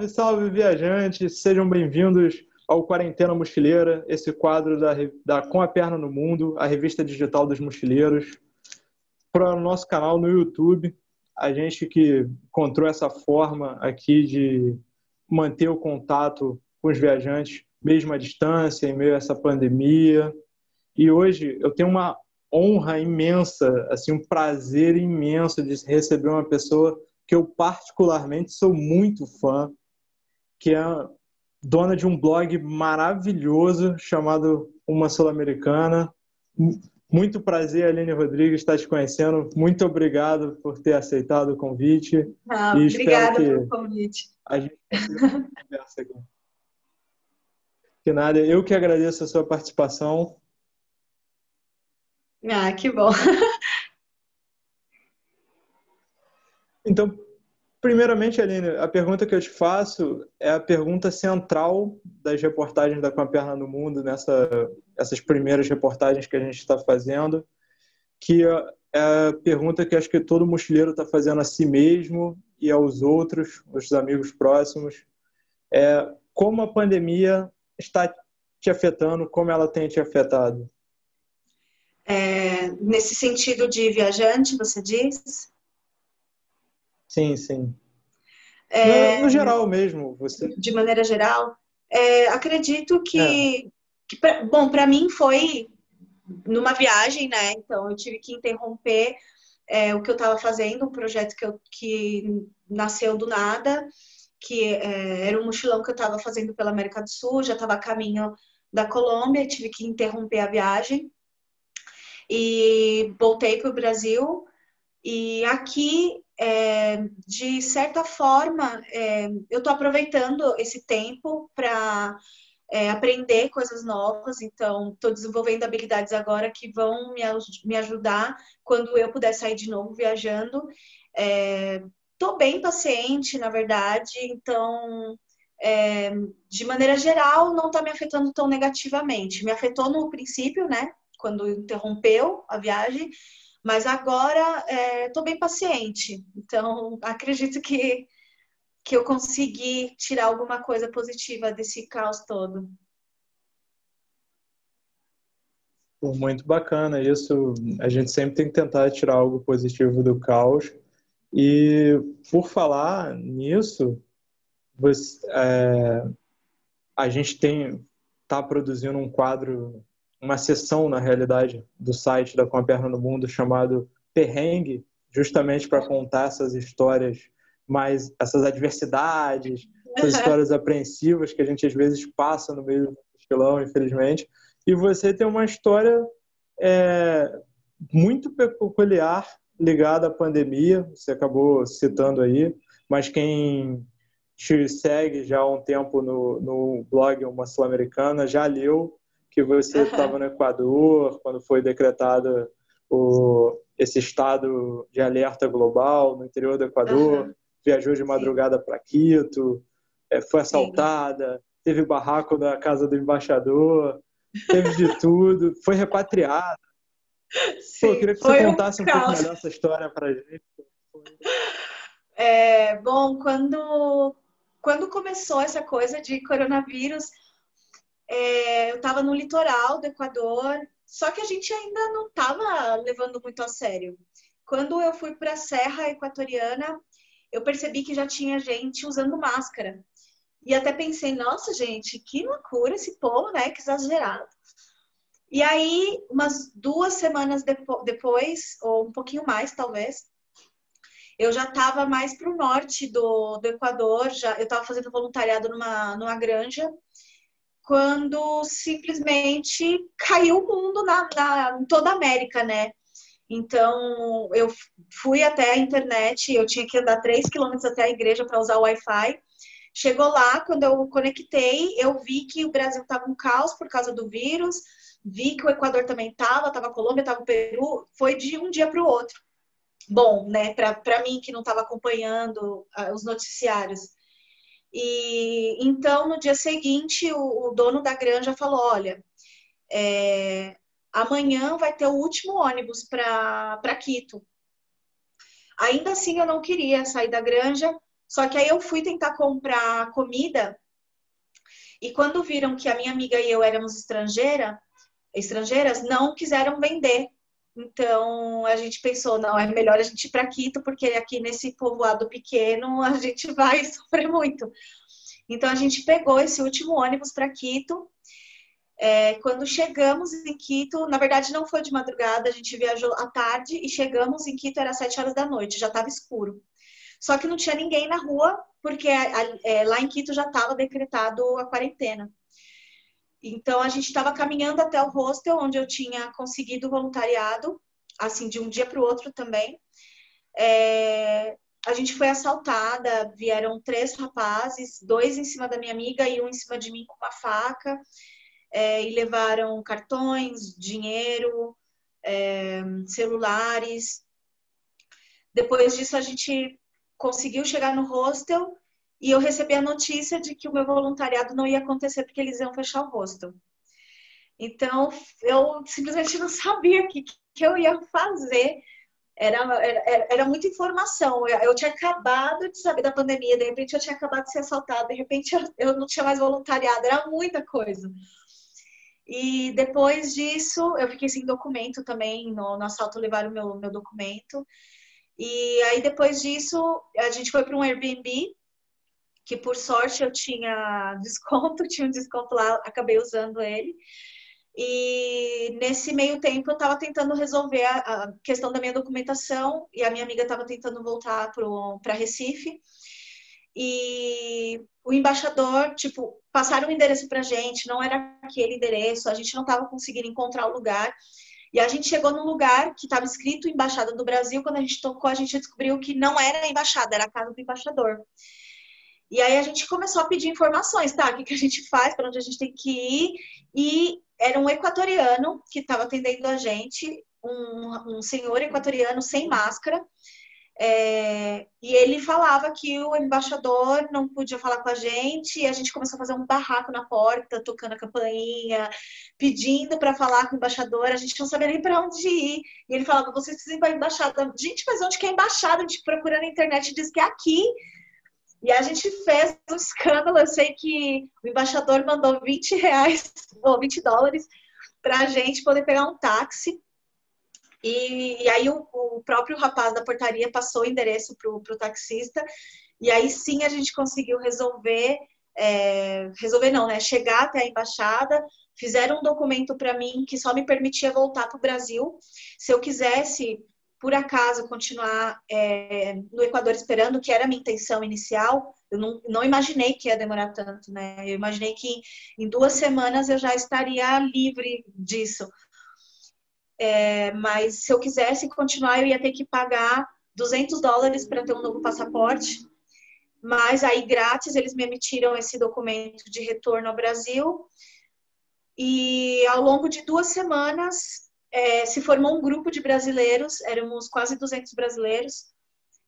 Salve, salve, viajantes! Sejam bem-vindos ao Quarentena Mochileira, esse quadro da Com a Perna no Mundo, a revista digital dos mochileiros, para o nosso canal no YouTube. A gente que encontrou essa forma aqui de manter o contato com os viajantes, mesmo à distância, em meio a essa pandemia. E hoje eu tenho uma honra imensa, assim, um prazer imenso de receber uma pessoa que eu particularmente sou muito fã, que é dona de um blog maravilhoso chamado Uma Sul-Americana. Muito prazer, Aline Rodrigues, estar te conhecendo. Muito obrigado por ter aceitado o convite. E espero Obrigada que pelo convite. a gente consiga uma conversa aqui. Que nada, eu que agradeço a sua participação. Que bom. Então, primeiramente, Aline, a pergunta que eu te faço é a pergunta central das reportagens da Com a Perna no Mundo, essas primeiras reportagens que a gente está fazendo, que é a pergunta que acho que todo mochileiro está fazendo a si mesmo e aos outros, os amigos próximos, é como a pandemia está te afetando, como ela tem te afetado. Nesse sentido de viajante, você diz? Sim, sim. No É, geral mesmo, você... de maneira geral, acredito É. bom, para mim foi numa viagem, né? Então eu tive que interromper o que eu estava fazendo, um projeto que nasceu do nada, que era um mochilão que eu estava fazendo pela América do Sul, já estava a caminho da Colômbia, tive que interromper a viagem e voltei para o Brasil. E aqui, de certa forma, eu estou aproveitando esse tempo para aprender coisas novas. Então, estou desenvolvendo habilidades agora que vão me ajudar quando eu puder sair de novo viajando. Estou bem paciente, na verdade. Então, de maneira geral, não está me afetando tão negativamente. Me afetou no princípio, né? Quando interrompeu a viagem, mas agora estou bem paciente. Então, acredito que eu consegui tirar alguma coisa positiva desse caos todo. Muito bacana isso. A gente sempre tem que tentar tirar algo positivo do caos. E por falar nisso, a gente está produzindo um quadro, uma seção, na realidade, do site da Com a Perna no Mundo chamado Perrengue, justamente para contar essas histórias, mais essas adversidades, essas histórias apreensivas que a gente às vezes passa no meio do mochilão, infelizmente. E você tem uma história muito peculiar ligada à pandemia, você acabou citando aí, mas quem te segue já há um tempo no blog Uma Sul-Americana já leu que você estava no Equador quando foi decretado esse estado de alerta global no interior do Equador, viajou de madrugada para Quito, foi Sim. assaltada, teve barraco na casa do embaixador, teve de tudo, foi repatriada. Pô, eu Sim, queria que você foi um contasse um pouco caos. melhor essa história para a gente. Bom, quando começou essa coisa de coronavírus, eu estava no litoral do Equador, só que a gente ainda não estava levando muito a sério. Quando eu fui para a Serra Equatoriana, eu percebi que já tinha gente usando máscara. E até pensei, nossa, gente, que loucura esse povo, né? Que exagerado. E aí, umas 2 semanas depois, ou um pouquinho mais, talvez, eu já estava mais para o norte do Equador, eu estava fazendo voluntariado numa granja, quando simplesmente caiu o mundo em toda a América, né? Então, eu fui até a internet, eu tinha que andar 3 quilômetros até a igreja para usar o Wi-Fi. Chegou lá, quando eu conectei, eu vi que o Brasil estava um caos por causa do vírus, vi que o Equador também estava a Colômbia, estava o Peru, foi de um dia para o outro. Bom, né, para mim que não estava acompanhando os noticiários. E então, no dia seguinte, o dono da granja falou: olha, amanhã vai ter o último ônibus para Quito. Ainda assim, eu não queria sair da granja, Só que aí eu fui tentar comprar comida e quando viram que a minha amiga e eu éramos estrangeiras, não quiseram vender. Então a gente pensou, não, é melhor a gente ir para Quito, porque aqui nesse povoado pequeno a gente vai sofrer muito. Então a gente pegou esse último ônibus para Quito. Quando chegamos em Quito, na verdade não foi de madrugada, a gente viajou à tarde e chegamos em Quito, era 7 horas da noite, já estava escuro. Só que não tinha ninguém na rua, porque lá em Quito já estava decretado a quarentena. Então a gente estava caminhando até o hostel, onde eu tinha conseguido voluntariado, assim, de um dia para o outro também. A gente foi assaltada, vieram 3 rapazes, 2 em cima da minha amiga e um em cima de mim com uma faca. E levaram cartões, dinheiro, celulares. Depois disso, a gente conseguiu chegar no hostel e eu recebi a notícia de que o meu voluntariado não ia acontecer porque eles iam fechar o hostel. Então, eu simplesmente não sabia o que eu ia fazer. Era muita informação. Eu tinha acabado de saber da pandemia, de repente eu tinha acabado de ser assaltada, de repente eu não tinha mais voluntariado, era muita coisa. E depois disso, eu fiquei sem documento também. No assalto levaram o meu documento. E aí, depois disso, a gente foi para um Airbnb, que por sorte eu tinha desconto, tinha um desconto lá, acabei usando ele. E nesse meio tempo, eu estava tentando resolver a questão da minha documentação e a minha amiga estava tentando voltar para Recife. E o embaixador, tipo, passaram o endereço pra gente, não era aquele endereço, a gente não estava conseguindo encontrar o lugar. E a gente chegou num lugar que estava escrito Embaixada do Brasil, quando a gente tocou, a gente descobriu que não era a embaixada, era a casa do embaixador. E aí a gente começou a pedir informações, tá? O que a gente faz, para onde a gente tem que ir. E era um equatoriano que estava atendendo a gente, um senhor equatoriano sem máscara. E ele falava que o embaixador não podia falar com a gente, e a gente começou a fazer um barraco na porta, tocando a campainha, pedindo para falar com o embaixador, a gente não sabia nem para onde ir. E ele falava, vocês precisam ir para a embaixada. Gente, mas onde que é a embaixada? A gente procura na internet e diz que é aqui. E a gente fez um escândalo. Eu sei que o embaixador mandou R$ 20 ou $20 para a gente poder pegar um táxi. E aí o próprio rapaz da portaria passou o endereço para o taxista, e aí sim a gente conseguiu resolver não, né? Chegar até a embaixada, fizeram um documento para mim que só me permitia voltar para o Brasil. Se eu quisesse, por acaso, continuar no Equador esperando, que era a minha intenção inicial, eu não imaginei que ia demorar tanto, né? Eu imaginei que em 2 semanas eu já estaria livre disso. Mas se eu quisesse continuar, eu ia ter que pagar $200 para ter um novo passaporte. Mas aí, grátis, eles me emitiram esse documento de retorno ao Brasil. E ao longo de 2 semanas, se formou um grupo de brasileiros, éramos quase 200 brasileiros,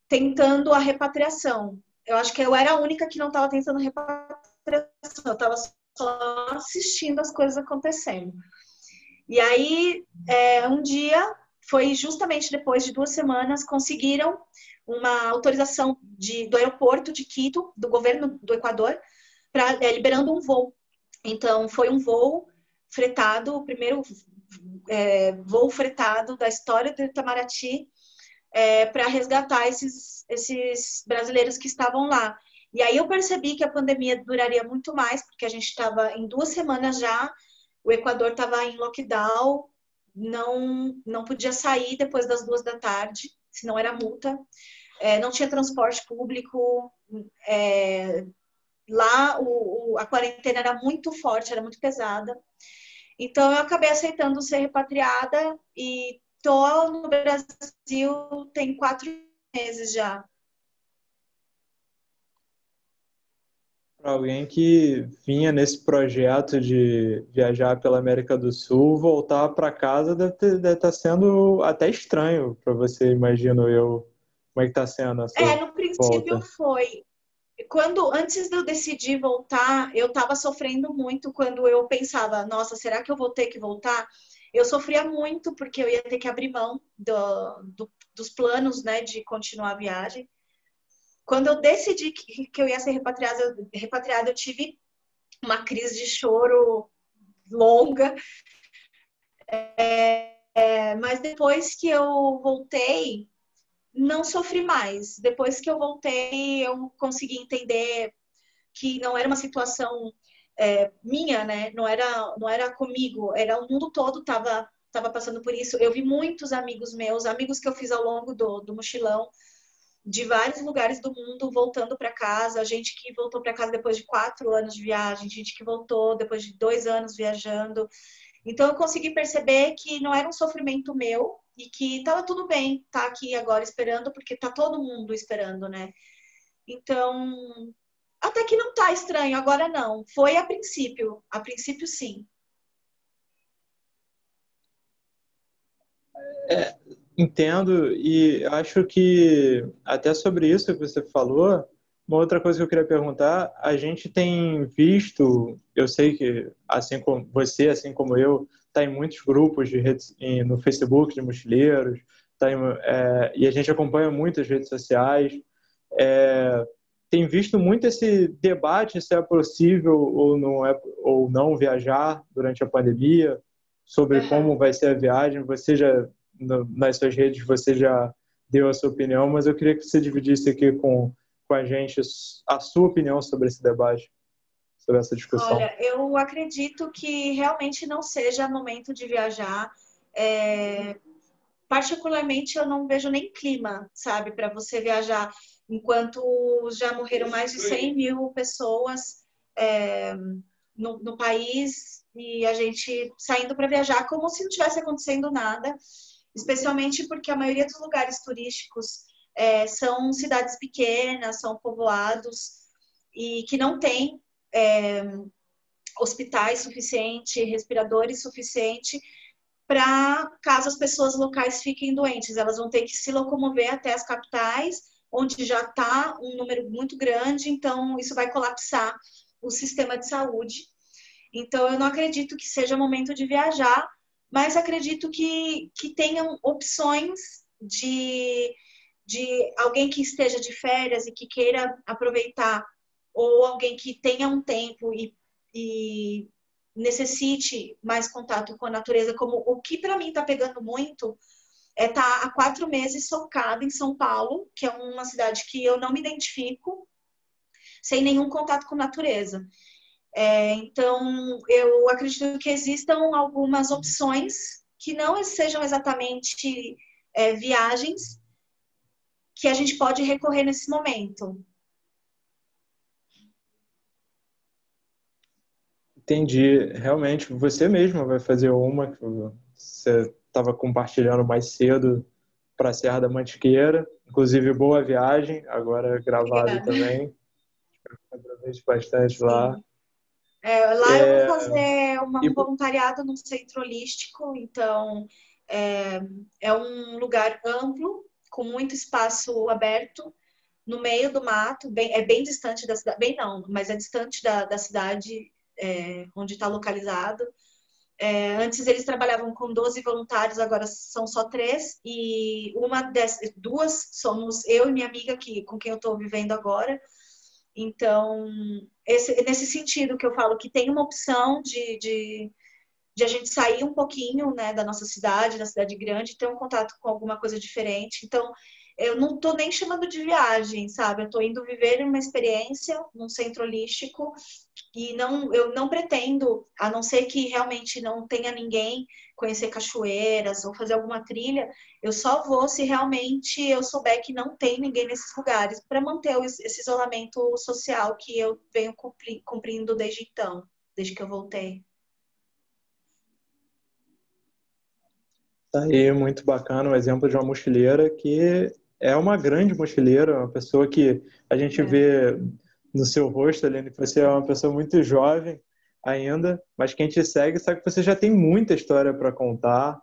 tentando a repatriação. Eu acho que eu era a única que não estava tentando repatriação, eu estava só assistindo as coisas acontecendo. E aí, um dia, foi justamente depois de 2 semanas, conseguiram uma autorização do aeroporto de Quito, do governo do Equador, liberando um voo. Então, foi um voo fretado, o primeiro voo fretado da história do Itamaraty, para resgatar esses brasileiros que estavam lá. E aí eu percebi que a pandemia duraria muito mais, porque a gente estava em 2 semanas já. O Equador estava em lockdown, não podia sair depois das 2 da tarde, senão era multa. Não tinha transporte público. Lá a quarentena era muito forte, era muito pesada. Então eu acabei aceitando ser repatriada e tô no Brasil tem 4 meses já. Para alguém que vinha nesse projeto de viajar pela América do Sul, voltar para casa deve estar sendo até estranho para você, imagino eu. Como é que está sendo essa No princípio volta? foi. Antes de eu decidir voltar, eu estava sofrendo muito quando eu pensava, nossa, será que eu vou ter que voltar? Eu sofria muito porque eu ia ter que abrir mão dos planos, né, de continuar a viagem. Quando eu decidi que eu ia ser repatriada, eu tive uma crise de choro longa. Mas depois que eu voltei, não sofri mais. Depois que eu voltei, eu consegui entender que não era uma situação minha, né? Não era comigo, era o mundo todo tava passando por isso. Eu vi muitos amigos meus, amigos que eu fiz ao longo do mochilão, de vários lugares do mundo voltando para casa, gente que voltou para casa depois de 4 anos de viagem, gente que voltou depois de 2 anos viajando. Então eu consegui perceber que não era um sofrimento meu e que estava tudo bem estar aqui agora esperando, porque tá todo mundo esperando, né? Então, até que não tá estranho, agora não. Foi a princípio sim. Entendo, e acho que até sobre isso que você falou, uma outra coisa que eu queria perguntar, a gente tem visto, eu sei que assim como você, assim como eu, está em muitos grupos no Facebook de mochileiros, e a gente acompanha muitas redes sociais, é, tem visto muito esse debate se é possível ou não viajar durante a pandemia, sobre como Uhum. vai ser a viagem. Você já nas suas redes você já deu a sua opinião, mas eu queria que você dividisse aqui com a gente a sua opinião sobre esse debate, sobre essa discussão. Olha, eu acredito que realmente não seja momento de viajar. Particularmente, eu não vejo nem clima, sabe, para você viajar, enquanto já morreram mais de 100 mil pessoas no país e a gente saindo para viajar como se não tivesse acontecendo nada, especialmente porque a maioria dos lugares turísticos são cidades pequenas, são povoados e que não tem hospitais suficientes, respiradores suficientes para caso as pessoas locais fiquem doentes. Elas vão ter que se locomover até as capitais, onde já está um número muito grande, então isso vai colapsar o sistema de saúde. Então, eu não acredito que seja momento de viajar, mas acredito que tenham opções de alguém que esteja de férias e que queira aproveitar, ou alguém que tenha um tempo e necessite mais contato com a natureza, como o que para mim está pegando muito estar há 4 meses socada em São Paulo, que é uma cidade que eu não me identifico, sem nenhum contato com a natureza. Então, eu acredito que existam algumas opções que não sejam exatamente viagens que a gente pode recorrer nesse momento. Entendi. Realmente, você mesma vai fazer uma que você estava compartilhando mais cedo para a Serra da Mantiqueira. Inclusive, boa viagem, agora gravado Obrigada. também. Aproveite bastante lá. Sim. Lá eu vou É, fazer e um voluntariado num centro holístico, então é um lugar amplo, com muito espaço aberto, no meio do mato, é bem distante da cidade, bem não, mas é distante da cidade onde está localizado. Antes eles trabalhavam com 12 voluntários, agora são só 3, e duas somos eu e minha amiga com quem eu estou vivendo agora. Então, nesse sentido que eu falo que tem uma opção de a gente sair um pouquinho, né, da nossa cidade, da cidade grande, ter um contato com alguma coisa diferente. Então, eu não estou nem chamando de viagem, sabe? Eu estou indo viver uma experiência num centro holístico e eu não pretendo, a não ser que realmente não tenha ninguém, conhecer cachoeiras ou fazer alguma trilha, eu só vou se realmente eu souber que não tem ninguém nesses lugares, para manter esse isolamento social que eu venho cumprindo desde então, desde que eu voltei. tá aí, muito bacana, um exemplo de uma mochileira que é uma grande mochileira, uma pessoa que a gente É. vê no seu rosto, Aline, que você é uma pessoa muito jovem ainda, mas quem te segue sabe que você já tem muita história para contar,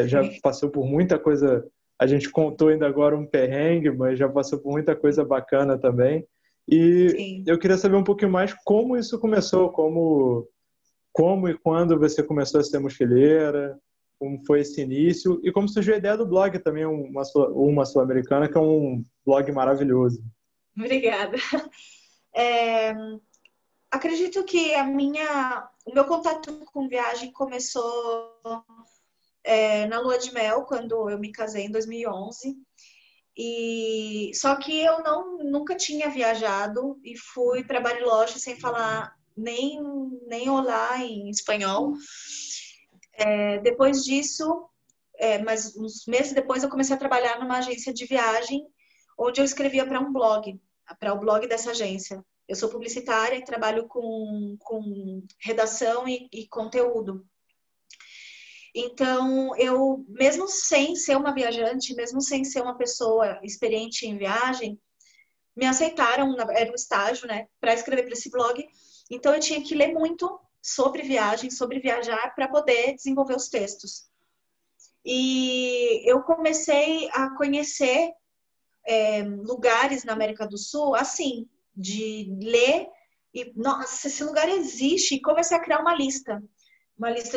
já passou por muita coisa. A gente contou ainda agora um perrengue, mas já passou por muita coisa bacana também. E Sim. eu queria saber um pouquinho mais como isso começou, como e quando você começou a ser mochileira, como foi esse início e como surgiu a ideia do blog também, uma Sul-Americana, que é um blog maravilhoso. Obrigada. É, acredito que o meu contato com viagem começou na lua de mel, quando eu me casei em 2011. Só que eu nunca tinha viajado e fui para Bariloche sem falar nem olá em espanhol. Depois disso, mas uns meses depois, eu comecei a trabalhar numa agência de viagem, onde eu escrevia para um blog, para o blog dessa agência. Eu sou publicitária e trabalho com redação e conteúdo. Então, eu, mesmo sem ser uma viajante, mesmo sem ser uma pessoa experiente em viagem, me aceitaram, era um estágio, né, para escrever para esse blog. Então, eu tinha que ler muito sobre viagem, sobre viajar, para poder desenvolver os textos. E eu comecei a conhecer lugares na América do Sul, assim, de ler e, nossa, esse lugar existe, e comecei a criar uma lista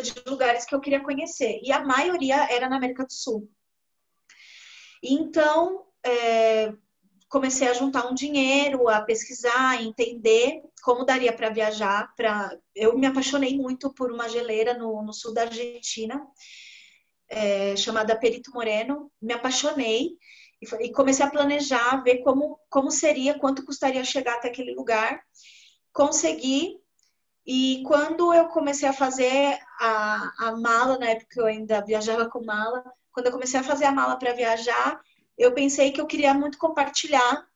de lugares que eu queria conhecer. E a maioria era na América do Sul. Então, comecei a juntar um dinheiro, a pesquisar, a entender como daria para viajar. Eu me apaixonei muito por uma geleira no sul da Argentina, chamada Perito Moreno. Me apaixonei e comecei a planejar, ver como seria, quanto custaria chegar até aquele lugar. Consegui. E quando eu comecei a fazer a mala, na época eu ainda viajava com mala, quando eu comecei a fazer a mala para viajar, eu pensei que eu queria muito compartilhar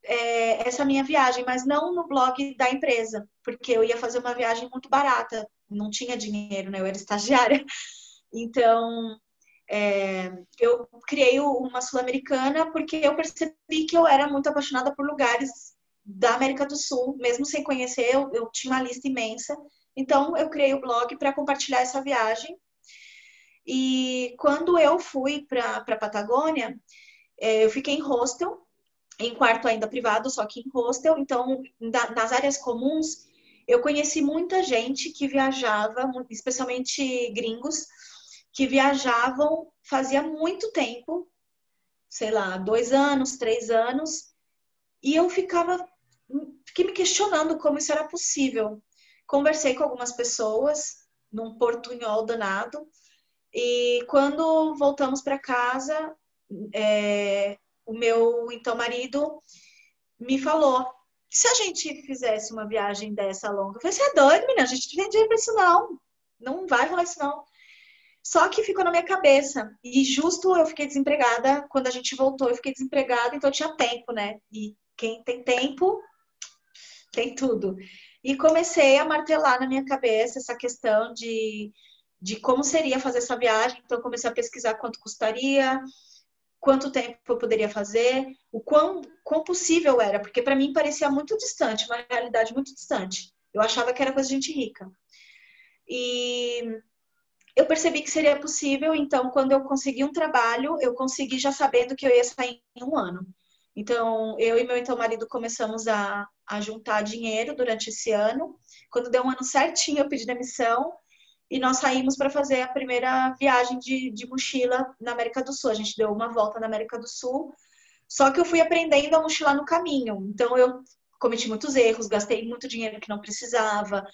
essa minha viagem, mas não no blog da empresa, porque eu ia fazer uma viagem muito barata, não tinha dinheiro, né? Eu era estagiária. Então, eu criei uma Sul-Americana porque eu percebi que eu era muito apaixonada por lugares da América do Sul, mesmo sem conhecer, eu tinha uma lista imensa. Então, eu criei o blog para compartilhar essa viagem. E quando eu fui para a Patagônia, eu fiquei em hostel, em quarto ainda privado, só que em hostel. Então, nas áreas comuns, eu conheci muita gente que viajava, especialmente gringos, que viajavam fazia muito tempo, sei lá, 2 anos, 3 anos, e eu fiquei me questionando como isso era possível. Conversei com algumas pessoas num portunhol danado, e quando voltamos para casa, o meu então marido me falou: e se a gente fizesse uma viagem dessa longa? Eu falei: você é doido, menina? A gente não tem dinheiro pra isso, não. Não vai rolar isso, não. Só que ficou na minha cabeça. E justo eu fiquei desempregada. Quando a gente voltou, eu fiquei desempregada, então eu tinha tempo, né? E quem tem tempo, tem tudo. E comecei a martelar na minha cabeça essa questão de como seria fazer essa viagem. Então, comecei a pesquisar quanto custaria, quanto tempo eu poderia fazer, o quão possível era, porque para mim parecia muito distante, uma realidade muito distante. Eu achava que era coisa de gente rica. E eu percebi que seria possível, então, quando eu consegui um trabalho, eu consegui já sabendo que eu ia sair em 1 ano. Então, eu e meu então marido começamos a juntar dinheiro durante esse ano. Quando deu 1 ano certinho, eu pedi demissão e nós saímos para fazer a primeira viagem de mochila na América do Sul. A gente deu uma volta na América do Sul, só que eu fui aprendendo a mochilar no caminho. Então, eu cometi muitos erros, gastei muito dinheiro que não precisava,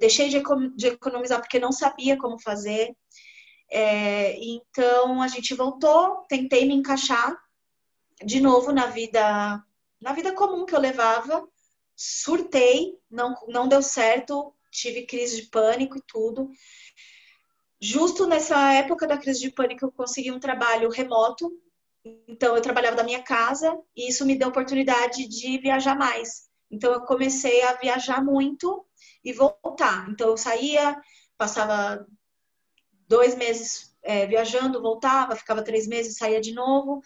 deixei de economizar porque não sabia como fazer. Então, a gente voltou, tentei me encaixar de novo na vida comum que eu levava, surtei, não deu certo, tive crise de pânico e tudo. Justo nessa época da crise de pânico, eu consegui um trabalho remoto. Então, eu trabalhava da minha casa e isso me deu a oportunidade de viajar mais. Então, eu comecei a viajar muito e voltar. Então, eu saía, passava 2 meses viajando, voltava, ficava 3 meses, saía de novo.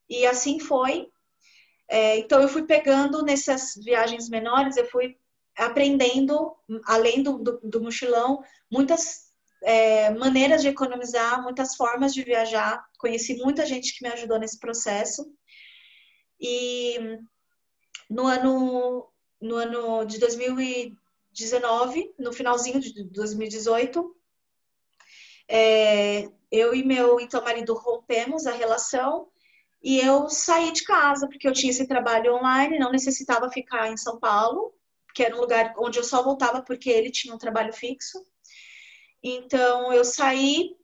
E assim foi. Então, eu fui pegando nessas viagens menores, eu fui aprendendo, além do mochilão, muitas maneiras de economizar, muitas formas de viajar. Conheci muita gente que me ajudou nesse processo. E no ano de 2019, no finalzinho de 2018, eu e meu então marido rompemos a relação E eu saí de casa, porque eu tinha esse trabalho online, não necessitava ficar em São Paulo, que era um lugar onde eu só voltava porque ele tinha um trabalho fixo. Então, eu saí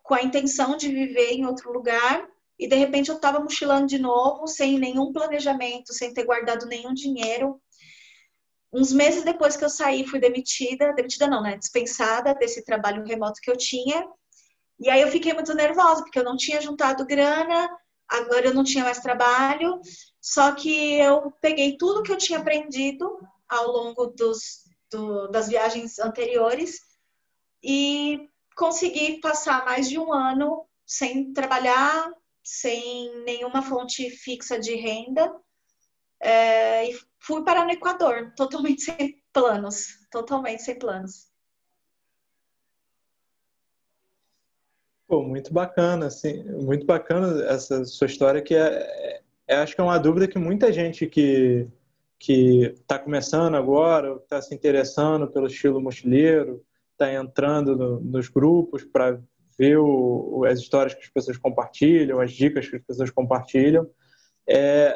com a intenção de viver em outro lugar e, de repente, eu estava mochilando de novo, sem nenhum planejamento, sem ter guardado nenhum dinheiro. Uns meses depois que eu saí, fui demitida não, né? Dispensada desse trabalho remoto que eu tinha. E aí eu fiquei muito nervosa, porque eu não tinha juntado grana, agora eu não tinha mais trabalho, só que eu peguei tudo que eu tinha aprendido ao longo das viagens anteriores e consegui passar mais de um ano sem trabalhar, sem nenhuma fonte fixa de renda, e fui parar no Equador, totalmente sem planos, totalmente sem planos. Pô, muito bacana, assim, muito bacana essa sua história, que acho que é uma dúvida que muita gente que está começando agora, está se interessando pelo estilo mochileiro, está entrando nos grupos para ver as histórias que as pessoas compartilham, as dicas que as pessoas compartilham,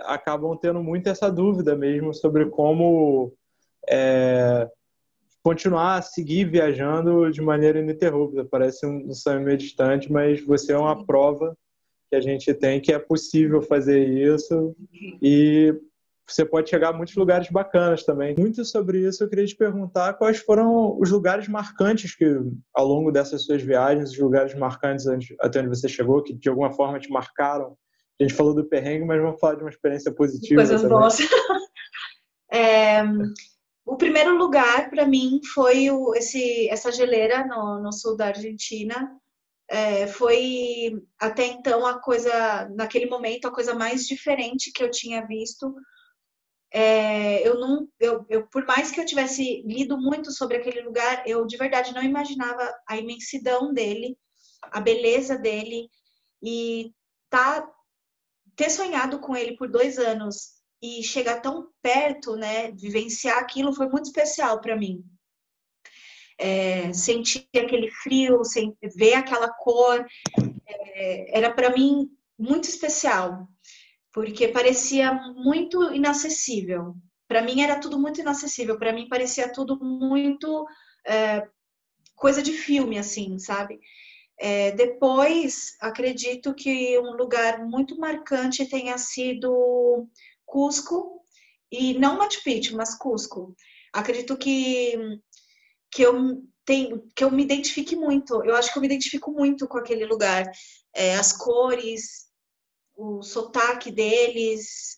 acabam tendo muito essa dúvida mesmo sobre como continuar a seguir viajando de maneira ininterrupta. Parece um sonho meio distante, mas você é uma prova que a gente tem que é possível fazer isso e você pode chegar a muitos lugares bacanas também. Muito sobre isso eu queria te perguntar quais foram os lugares marcantes que, ao longo dessas suas viagens, os lugares marcantes até onde você chegou, que de alguma forma te marcaram. A gente falou do perrengue, mas vamos falar de uma experiência positiva Coisas também. boas. O primeiro lugar para mim foi essa geleira no sul da Argentina. Foi até então naquele momento, a coisa mais diferente que eu tinha visto. Por mais que eu tivesse lido muito sobre aquele lugar, eu de verdade não imaginava a imensidão dele, a beleza dele, e ter sonhado com ele por 2 anos e chegar tão perto, né, vivenciar aquilo foi muito especial para mim. Sentir aquele frio, ver aquela cor, era para mim muito especial, porque parecia muito inacessível. Para mim era tudo muito inacessível, para mim parecia tudo muito coisa de filme, assim, sabe? Depois, acredito que um lugar muito marcante tenha sido Cusco, e não Machu Picchu, mas Cusco. Acredito que eu me identifique muito. Eu acho que eu me identifico muito com aquele lugar. As cores, o sotaque deles,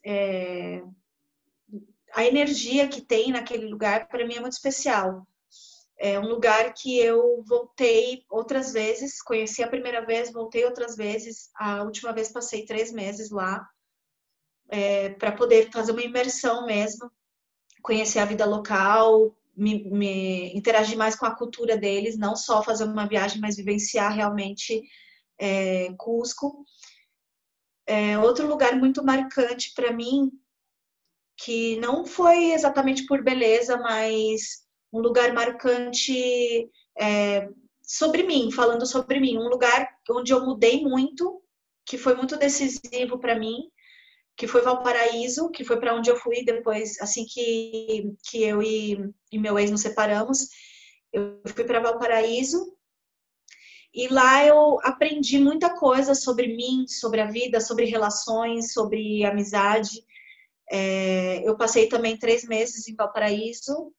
a energia que tem naquele lugar, para mim é muito especial. É um lugar que eu voltei outras vezes, conheci a primeira vez, voltei outras vezes. A última vez passei 3 meses lá, para poder fazer uma imersão mesmo, conhecer a vida local, me interagir mais com a cultura deles, não só fazer uma viagem, mas vivenciar realmente Cusco. Outro lugar muito marcante para mim, que não foi exatamente por beleza, mas um lugar marcante sobre mim, falando sobre mim, um lugar onde eu mudei muito, que foi muito decisivo para mim, que foi Valparaíso, que foi para onde eu fui depois, assim que eu e meu ex nos separamos. Eu fui para Valparaíso e lá eu aprendi muita coisa sobre mim, sobre a vida, sobre relações, sobre amizade. Eu passei também 3 meses em Valparaíso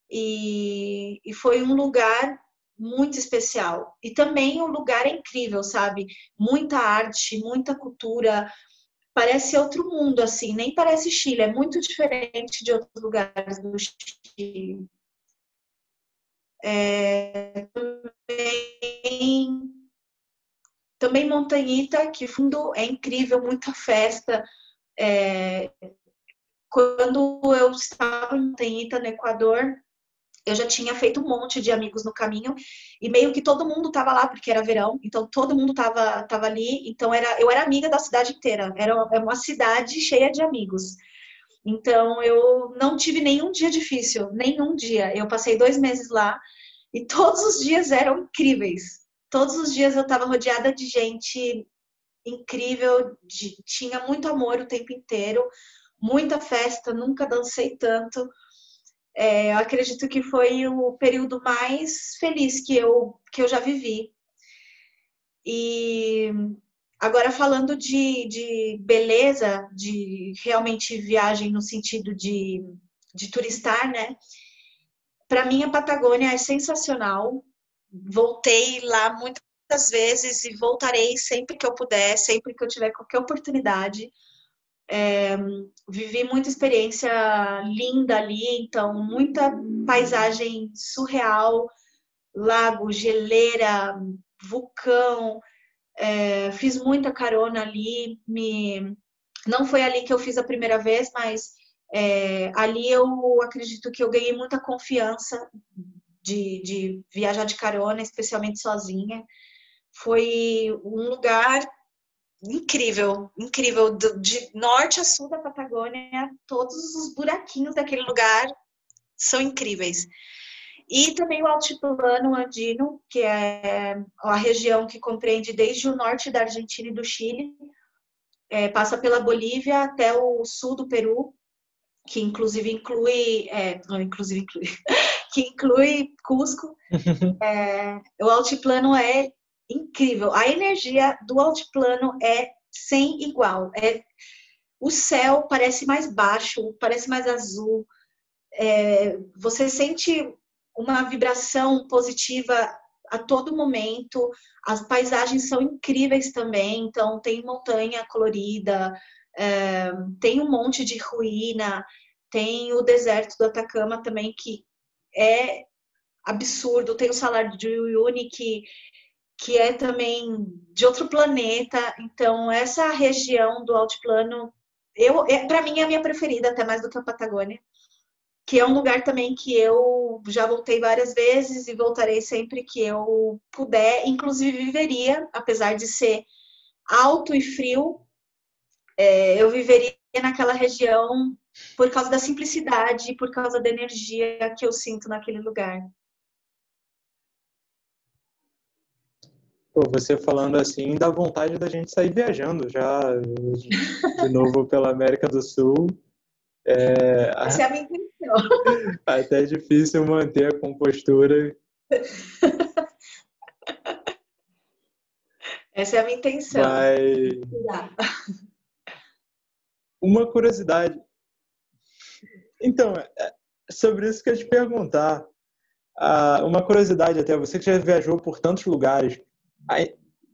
e foi um lugar muito especial. E também um lugar incrível, sabe? Muita arte, muita cultura. Parece outro mundo, assim, nem parece Chile, é muito diferente de outros lugares do Chile. Também Montanhita, que fundo é incrível, muita festa. Quando eu estava em Montanhita, no Equador, eu já tinha feito um monte de amigos no caminho e meio que todo mundo estava lá porque era verão, então todo mundo estava ali, então eu era amiga da cidade inteira, era uma cidade cheia de amigos. Então eu não tive nenhum dia difícil, nenhum dia. Eu passei 2 meses lá e todos os dias eram incríveis. Todos os dias eu estava rodeada de gente incrível, tinha muito amor o tempo inteiro, muita festa, nunca dancei tanto. Eu acredito que foi o período mais feliz que eu já vivi. E agora, falando de beleza, de realmente viagem no sentido de turistar, né? Para mim, a Patagônia é sensacional. Voltei lá muitas vezes e voltarei sempre que eu puder, sempre que eu tiver qualquer oportunidade. Vivi muita experiência linda ali, então, muita paisagem surreal, lago, geleira, vulcão. Fiz muita carona ali. Não foi ali que eu fiz a primeira vez, mas ali eu acredito que eu ganhei muita confiança de viajar de carona, especialmente sozinha. Foi um lugar incrível, incrível. De norte a sul da Patagônia, todos os buraquinhos daquele lugar são incríveis. E também o altiplano andino, que é a região que compreende desde o norte da Argentina e do Chile, passa pela Bolívia até o sul do Peru, que inclusive inclui, que inclui Cusco. O altiplano é incrível. A energia do altiplano é sem igual. O céu parece mais baixo, parece mais azul. Você sente uma vibração positiva a todo momento. As paisagens são incríveis também. Então, tem montanha colorida, tem um monte de ruína, tem o deserto do Atacama também, que é absurdo. Tem o Salar de Uyuni, que é também de outro planeta. Então, essa região do altiplano, para mim, é a minha preferida, até mais do que a Patagônia, que é um lugar também que eu já voltei várias vezes e voltarei sempre que eu puder. Inclusive, viveria, apesar de ser alto e frio, eu viveria naquela região por causa da simplicidade e por causa da energia que eu sinto naquele lugar. Pô, você falando assim, dá vontade da gente sair viajando já de novo pela América do Sul. Essa é a minha intenção. Até é difícil manter a compostura. Essa é a minha intenção. Mas uma curiosidade. Então, sobre isso que eu ia te perguntar. Uma curiosidade até, você que já viajou por tantos lugares,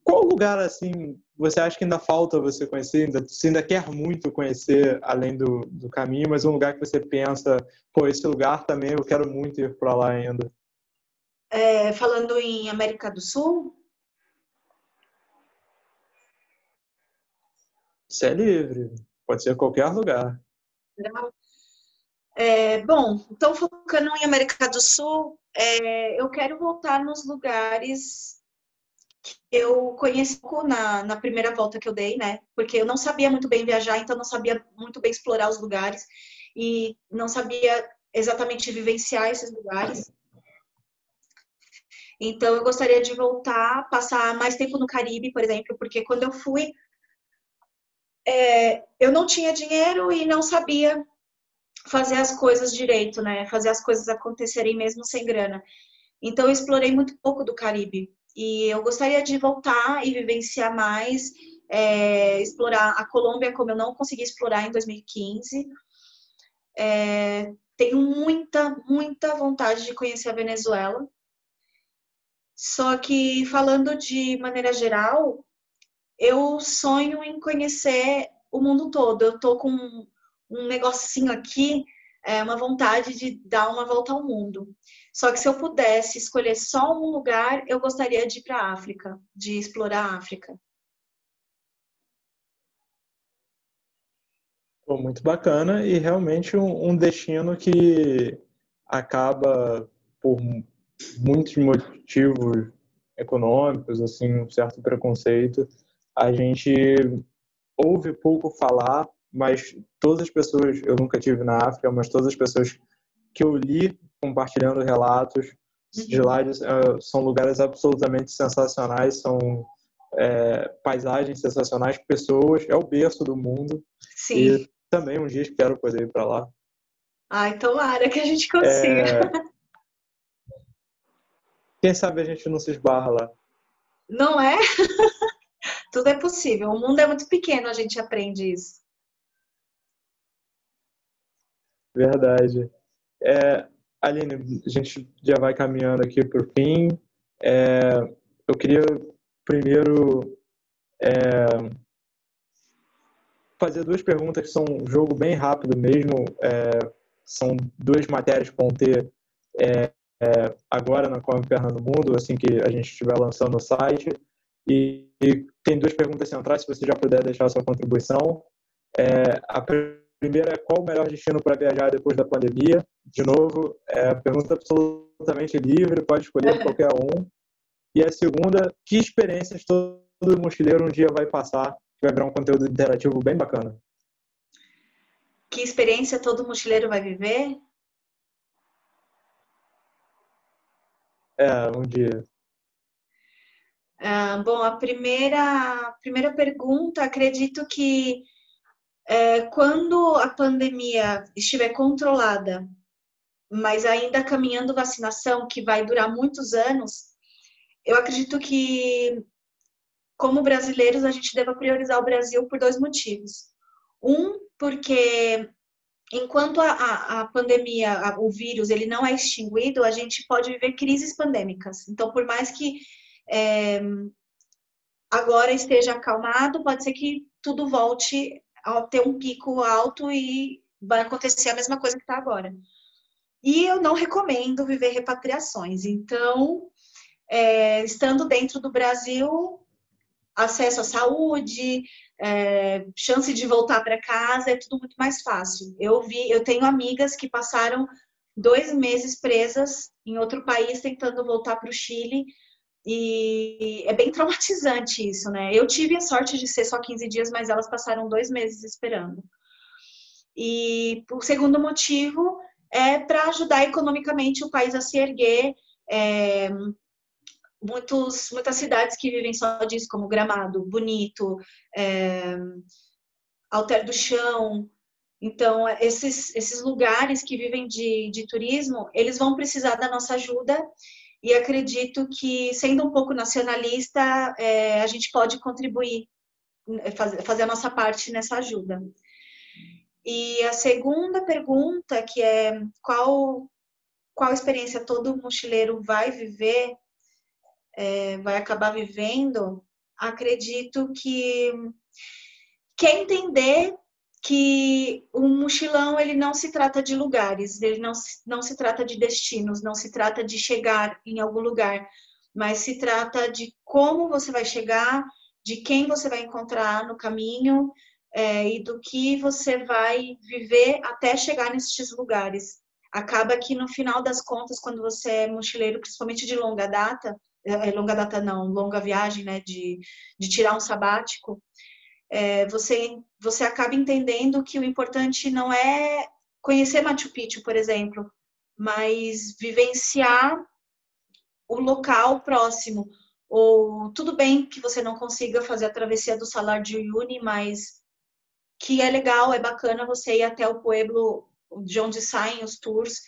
qual lugar assim você acha que ainda falta você conhecer? Você ainda quer muito conhecer além do caminho, mas um lugar que você pensa, pô, esse lugar também eu quero muito ir para lá ainda. Falando em América do Sul? Você é livre, pode ser qualquer lugar. Bom, então focando em América do Sul, eu quero voltar nos lugares que eu conheci na primeira volta que eu dei, né? Porque eu não sabia muito bem viajar, então não sabia muito bem explorar os lugares e não sabia exatamente vivenciar esses lugares. Então eu gostaria de voltar, passar mais tempo no Caribe, por exemplo, porque quando eu fui, eu não tinha dinheiro e não sabia fazer as coisas direito, né? Fazer as coisas acontecerem mesmo sem grana. Então eu explorei muito pouco do Caribe e eu gostaria de voltar e vivenciar mais, explorar a Colômbia como eu não consegui explorar em 2015. Tenho muita vontade de conhecer a Venezuela. Só que falando de maneira geral, eu sonho em conhecer o mundo todo. Eu tô com um negocinho aqui, uma vontade de dar uma volta ao mundo. Só que se eu pudesse escolher só um lugar, eu gostaria de ir para a África, de explorar a África. Pô, muito bacana e realmente um destino que acaba por muitos motivos econômicos, assim, um certo preconceito, a gente ouve pouco falar, mas todas as pessoas, eu nunca tive na África, mas todas as pessoas que eu li compartilhando relatos de lá são lugares absolutamente sensacionais, são paisagens sensacionais, pessoas, é o berço do mundo. Sim. E também um dia espero poder ir para lá. Ai, tomara que a gente consiga. Quem sabe a gente não se esbarra lá. Não é? Tudo é possível. O mundo é muito pequeno, a gente aprende isso. Verdade. Aline, a gente já vai caminhando aqui para o fim. Eu queria primeiro fazer duas perguntas que são um jogo bem rápido mesmo. São duas matérias que vão ter agora na Come Perna no Mundo, assim que a gente estiver lançando o site. E tem duas perguntas centrais, se você já puder deixar a sua contribuição. A primeira é: qual o melhor destino para viajar depois da pandemia? De novo, pergunta absolutamente livre, pode escolher qualquer um. E a segunda: que experiências todo mochileiro um dia vai passar, que vai virar um conteúdo interativo bem bacana? Que experiência todo mochileiro vai viver? Um dia. Bom, a primeira pergunta, acredito que quando a pandemia estiver controlada, mas ainda caminhando vacinação, que vai durar muitos anos, eu acredito que, como brasileiros, a gente deva priorizar o Brasil por dois motivos. Um, porque enquanto a pandemia, o vírus, ele não é extinguido, a gente pode viver crises pandêmicas. Então, por mais que agora esteja acalmado, pode ser que tudo volte a ter um pico alto e vai acontecer a mesma coisa que está agora. E eu não recomendo viver repatriações. Então, estando dentro do Brasil, acesso à saúde, chance de voltar para casa, é tudo muito mais fácil. Eu tenho amigas que passaram 2 meses presas em outro país tentando voltar para o Chile, e é bem traumatizante isso, né? Eu tive a sorte de ser só 15 dias, mas elas passaram 2 meses esperando. E o segundo motivo é para ajudar economicamente o país a se erguer. Muitas cidades que vivem só disso, como Gramado, Bonito, Alter do Chão. Então, esses lugares que vivem de turismo, eles vão precisar da nossa ajuda, e acredito que, sendo um pouco nacionalista, a gente pode contribuir, fazer a nossa parte nessa ajuda. E a segunda pergunta, que é qual experiência todo mochileiro vai viver, vai acabar vivendo, acredito que quer entender que o mochilão, ele não se trata de lugares, ele não se trata de destinos, não se trata de chegar em algum lugar, mas se trata de como você vai chegar, de quem você vai encontrar no caminho, e do que você vai viver até chegar nesses lugares. Acaba que, no final das contas, quando você é mochileiro, principalmente de longa data não, longa viagem, né, de tirar um sabático, você acaba entendendo que o importante não é conhecer Machu Picchu, por exemplo, mas vivenciar o local próximo. Ou tudo bem que você não consiga fazer a travessia do Salar de Uyuni, mas que é legal, é bacana você ir até o pueblo de onde saem os tours.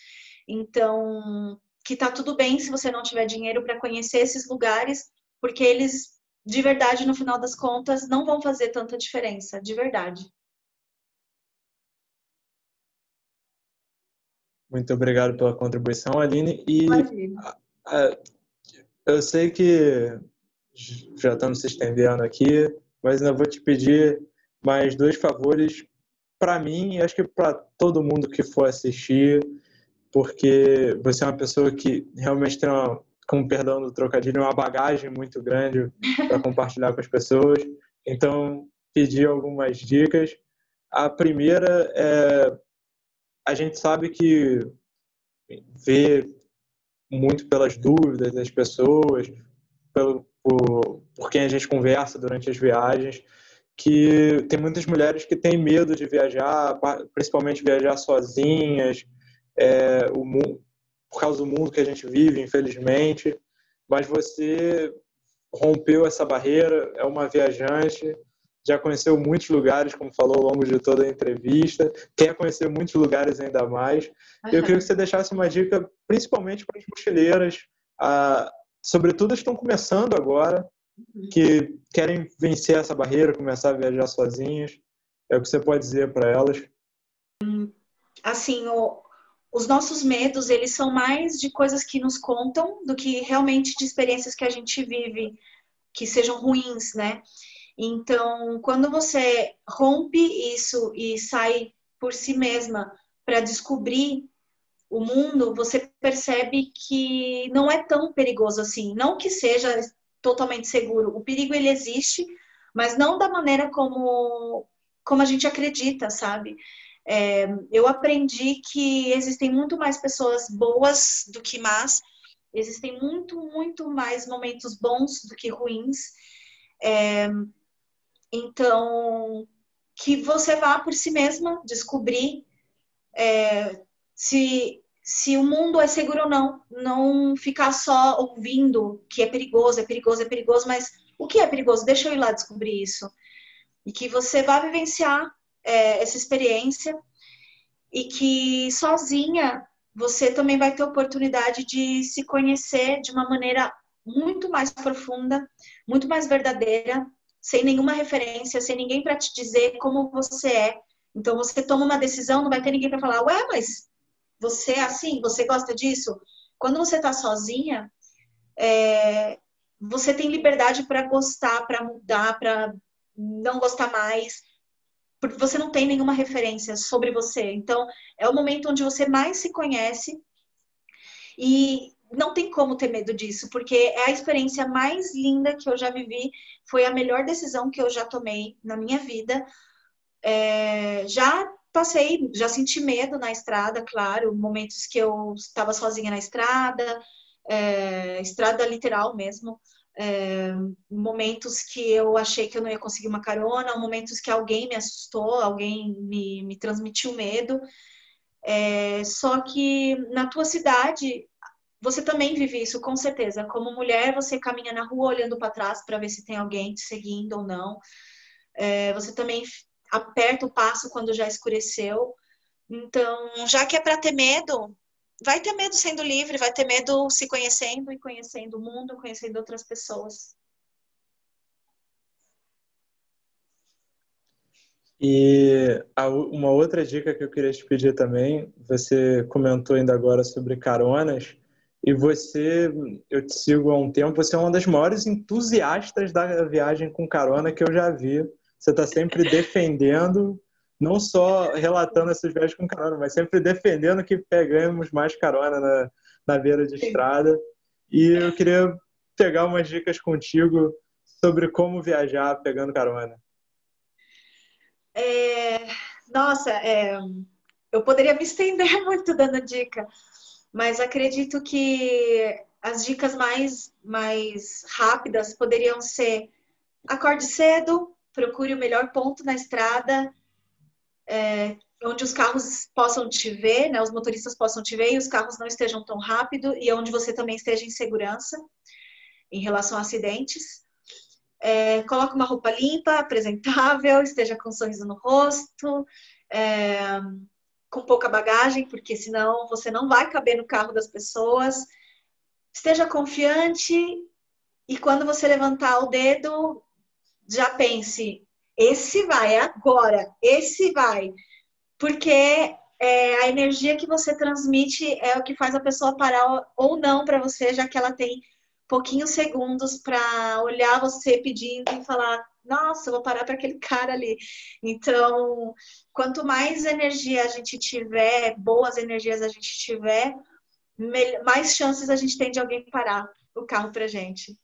Então, que tá tudo bem se você não tiver dinheiro para conhecer esses lugares, porque eles, de verdade, no final das contas, não vão fazer tanta diferença, de verdade. Muito obrigado pela contribuição, Aline. E Imagina. eu sei que já estamos se estendendo aqui, mas ainda vou te pedir mais dois favores para mim e acho que para todo mundo que for assistir, porque você é uma pessoa que realmente tem com perdão do trocadilho, uma bagagem muito grande para compartilhar com as pessoas. Então, pedir algumas dicas. A primeira é: a gente sabe que vê muito pelas dúvidas das pessoas, por quem a gente conversa durante as viagens, que tem muitas mulheres que têm medo de viajar, principalmente viajar sozinhas, por causa do mundo que a gente vive, infelizmente. Mas você rompeu essa barreira, é uma viajante, já conheceu muitos lugares, como falou ao longo de toda a entrevista, quer conhecer muitos lugares ainda mais. Eu queria que você deixasse uma dica, principalmente para as mochileiras, sobretudo as que estão começando agora, que querem vencer essa barreira, começar a viajar sozinhas. É o que você pode dizer para elas? Assim, os nossos medos, eles são mais de coisas que nos contam do que realmente de experiências que a gente vive, que sejam ruins, né? Então, quando você rompe isso e sai por si mesma para descobrir o mundo, você percebe que não é tão perigoso assim. Não que seja totalmente seguro. O perigo, ele existe, mas não da maneira como a gente acredita, sabe? Eu aprendi que existem muito mais pessoas boas do que más, existem muito mais momentos bons do que ruins. Então, que você vá por si mesma descobrir se o mundo é seguro ou não. Não ficar só ouvindo que é perigoso, é perigoso, é perigoso, mas o que é perigoso? Deixa eu ir lá descobrir isso. E que você vá vivenciar essa experiência e que sozinha você também vai ter oportunidade de se conhecer de uma maneira muito mais profunda, muito mais verdadeira, sem nenhuma referência, sem ninguém para te dizer como você é. Então você toma uma decisão, não vai ter ninguém para falar, ué, mas você é assim, você gosta disso? Quando você está sozinha, você tem liberdade para gostar, para mudar, para não gostar mais, porque você não tem nenhuma referência sobre você. Então, é o momento onde você mais se conhece e não tem como ter medo disso, porque é a experiência mais linda que eu já vivi, foi a melhor decisão que eu já tomei na minha vida. Já passei, já senti medo na estrada, claro, momentos que eu estava sozinha na estrada, estrada literal mesmo, momentos que eu achei que eu não ia conseguir uma carona, momentos que alguém me assustou, alguém me transmitiu medo. Só que na tua cidade você também vive isso, com certeza. Como mulher, você caminha na rua olhando para trás para ver se tem alguém te seguindo ou não. Você também aperta o passo quando já escureceu. Então, já que é para ter medo, vai ter medo sendo livre, vai ter medo se conhecendo e conhecendo o mundo, conhecendo outras pessoas. E uma outra dica que eu queria te pedir também, você comentou ainda agora sobre caronas, e eu te sigo há um tempo, você é uma das maiores entusiastas da viagem com carona que eu já vi. Você está sempre defendendo, não só relatando essas viagens com carona, mas sempre defendendo que pegamos mais carona na beira de estrada. E eu queria pegar umas dicas contigo sobre como viajar pegando carona. Nossa, eu poderia me estender muito dando dica, mas acredito que as dicas mais rápidas poderiam ser: acorde cedo, procure o melhor ponto na estrada, onde os carros possam te ver, né, os motoristas possam te ver e os carros não estejam tão rápido, e onde você também esteja em segurança em relação a acidentes. Coloque uma roupa limpa, apresentável, esteja com um sorriso no rosto, com pouca bagagem, porque senão você não vai caber no carro das pessoas. Esteja confiante e quando você levantar o dedo, já pense: esse vai, é agora, esse vai. Porque a energia que você transmite é o que faz a pessoa parar ou não para você, já que ela tem pouquinhos segundos para olhar você pedindo e falar: nossa, eu vou parar para aquele cara ali. Então, quanto mais energia a gente tiver, boas energias a gente tiver, mais chances a gente tem de alguém parar o carro pra gente.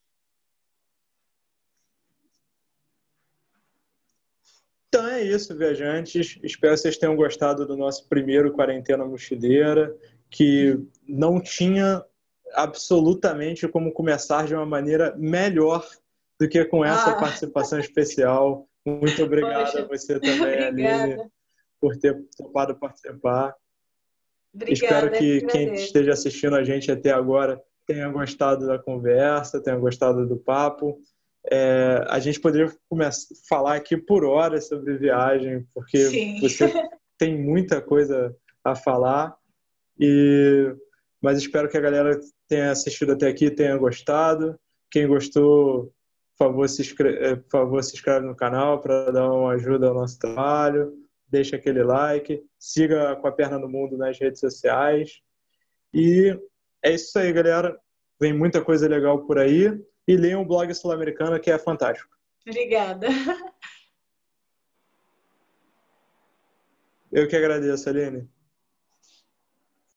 Então é isso, viajantes. Espero que vocês tenham gostado do nosso primeiro Quarentena Mochileira, que não tinha absolutamente como começar de uma maneira melhor do que com essa participação especial. Muito obrigado a você também, Aline, por ter topado participar. Obrigada, Espero que quem esteja assistindo a gente até agora tenha gostado da conversa, tenha gostado do papo. A gente poderia começar a falar aqui por horas sobre viagem, porque Sim. você tem muita coisa a falar, mas espero que a galera tenha assistido até aqui, tenha gostado. Quem gostou, por favor, se inscreve no canal para dar uma ajuda ao nosso trabalho, deixa aquele like, siga Com a Perna no Mundo nas redes sociais. E é isso aí, galera. Vem muita coisa legal por aí. E leiam o blog Sul-Americana, que é fantástico. Obrigada. Eu que agradeço, Aline.